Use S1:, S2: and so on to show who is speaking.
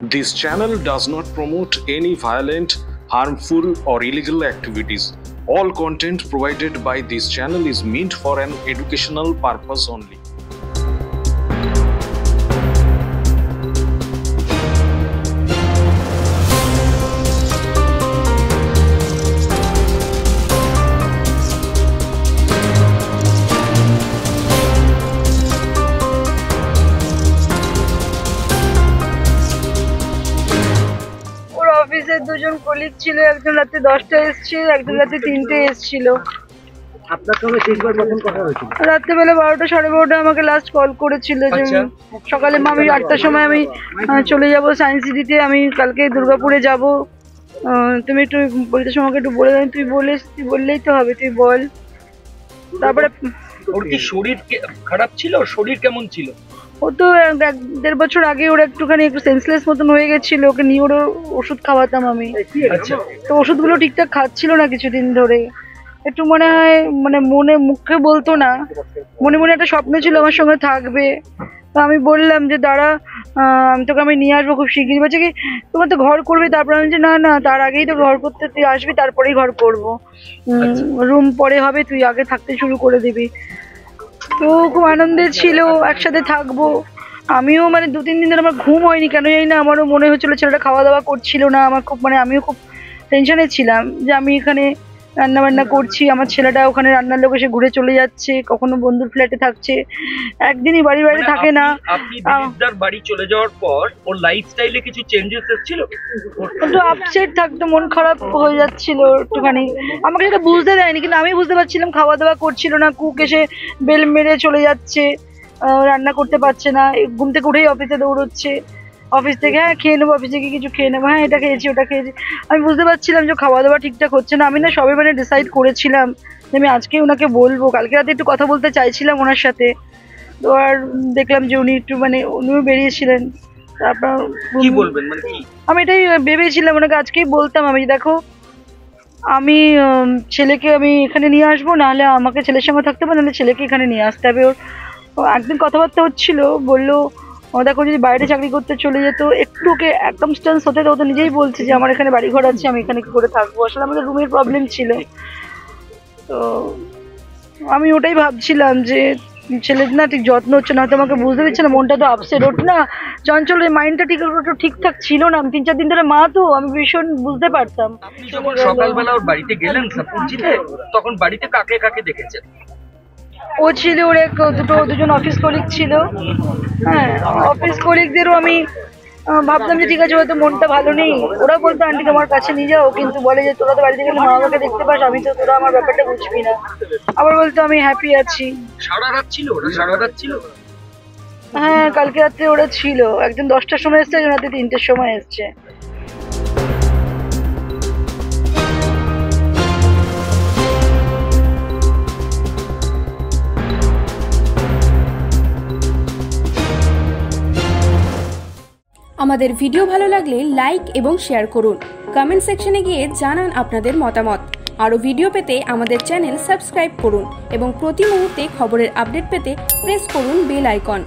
S1: This channel does not promote any violent, harmful, or illegal activities. All content provided by this channel is meant for an educational purpose only.
S2: অফিসের দুজন colleague ছিল, একজন রাতে 10টা এসেছিল, একজন রাতে 3টে এসেছিল।
S3: আপনার সঙ্গে শেষবার কখন কথা হয়েছিল?
S2: রাত্রেবেলা 12টা 12:30 আমাকে লাস্ট কল করেছিল যে সকালে মা আমি 8টার সময় আমি চলে যাব সায়েন্স সিটিতে, আমি কালকে দুর্গাপুরে যাব, তুমি একটু বলতে আমাকে একটু বলে দেন। তুই বললেই তো হবে, তুই বল। তারপরে
S3: ওর কি শরীর খারাপ ছিল? শরীর কেমন ছিল?
S2: ও তো 1.5 বছর আগে ওরা একটু সেন্সলেস মতন হয়ে গেছিল, ওকে নিয়ে ওর ওষুধ খাওয়াতাম আমি।
S3: আচ্ছা,
S2: তো ওষুধগুলো ঠিকঠাক খাচ্ছিল না কিছুদিন ধরে, একটু মনে হয় মনে মুখে বলতো না, মনে মনে একটা স্বপ্ন ছিল আমার সঙ্গে থাকবে। তো আমি বললাম যে দাঁড়া, তোকে আমি নিয়ে আসবো খুব শিগগিরই। বলছে কি তোমার তো ঘর করবে, তারপর আমি যে না তার আগেই তো ঘর করতে, তুই আসবি তারপরেই ঘর করবো, রুম পরে হবে, তুই আগে থাকতে শুরু করে দিবি। তো খুব আনন্দের ছিল, একসাথে থাকবো। আমিও 2-3 দিন ধরে আমার ঘুম হয়নি, কেন জানি না, আমারও মনে হচ্ছিল ছেলেটা খাওয়া দাওয়া করছিল না। আমার খুব আমিও খুব টেনশনে ছিলাম যে আমি এখানে রান্না বান্না করছি, আমার ছেলেটা ওখানে রান্নার লোক এসে ঘুরে চলে যাচ্ছে, কখনো বন্ধুর ফ্ল্যাটে থাকছে, একদিনই বাড়ি থাকে না।
S3: আপনি দিলীপদার বাড়ি চলে যাওয়ার পর ওর লাইফস্টাইলে কিছু চেঞ্জেস এসেছিল?
S2: একটু আপসেট থাকতো, মন খারাপ হয়ে যাচ্ছিল একটুখানি, আমাকে সেটা বুঝতে দেয়নি, কিন্তু আমি বুঝতে পারছিলাম খাওয়া দাওয়া করছিল না, কুক এসে বেল মেরে চলে যাচ্ছে, রান্না করতে পারছে না, ঘুম থেকে উঠেই অফিসে দৌড়চ্ছে, অফিস থেকে হ্যাঁ খেয়ে নেবো, অফিসে গিয়ে কিছু খেয়ে নেবো, হ্যাঁ এটা খেয়েছি ওটা খেয়েছি। আমি বুঝতে পারছিলাম যে খাওয়া দাওয়া ঠিকঠাক হচ্ছে না। আমি না সবে ডিসাইড করেছিলাম যে আমি আজকে ওনাকে বলবো, কালকে রাতে একটু কথা বলতে চাইছিলাম ওনার সাথে। তো আর দেখলাম যে উনি একটু উনিও বেরিয়েছিলেন। তারপর
S3: কি বলবেন কি?
S2: আমি এটাই ভেবেছিলাম ওনাকে আজকেই বলতাম আমি, দেখো আমি ছেলেকে আমি এখানে নিয়ে আসবো, নাহলে আমাকে ছেলের সঙ্গে থাকতে হবে, নাহলে ছেলেকে এখানে নিয়ে আসতে হবে। ওর একদিন কথাবার্তা হচ্ছিল, বললো দেখো যদি বাইরে চাকরি করতে চলে যেত, একটু ওকে সার্কামস্ট্যান্স হতে তো, নিজেই বলছে যে আমার এখানে বাড়ি ঘর আছে, আমি এখানে কি করে থাকবো, আসলে আমাদের রুমের প্রবলেম ছিল। তো আমি ওটাই ভাবছিলাম যে ছেলের না ঠিক যত্ন হচ্ছে না, হয়তো আমাকে বুঝতে দিচ্ছে না, মনটা তো আপসেট, ওঠ না চঞ্চল, মাইন্ডটা ঠিকঠাক ছিল না। আমি 3-4 দিন ধরে মা, তো আমি ভীষণ বুঝতে পারতাম।
S3: যখন সকালবেলা ওর বাড়িতে গেলেন সাপুরজিতে, তখন বাড়িতে কাকে কাকে দেখেছেন?
S2: ও ছিল, ওর দুজন অফিস কলিগ ছিল, হ্যাঁ অফিস কলিগদেরও আমি ভাবলাম যে ঠিক আছে হয়তো মনটা ভালো নেই, ওরা বলতো আন্টি তোমার কাছে নিয়ে যাও, কিন্তু বলে যে তোরা তো বাড়িতে গেলে মা বাবাকে দেখতে পাস, আমি তো তোরা আমার ব্যাপারটা বুঝবি না। আবার বলতো আমি হ্যাপি আছি।
S3: সারা রাত ছিল ওরা? সারা রাত ছিল?
S2: হ্যাঁ কালকে রাত্রে ওরা ছিল, একজন 10টার সময় এসছে, একজন রাতে 3টের সময় এসছে।
S4: আমাদের ভিডিও ভালো লাগলে লাইক এবং শেয়ার করুন, কমেন্ট সেকশনে গিয়ে জানান আপনাদের মতামত। আরও ভিডিও পেতে আমাদের চ্যানেল সাবস্ক্রাইব করুন এবং প্রতি মুহূর্তে খবরের আপডেট পেতে প্রেস করুন বেল আইকন।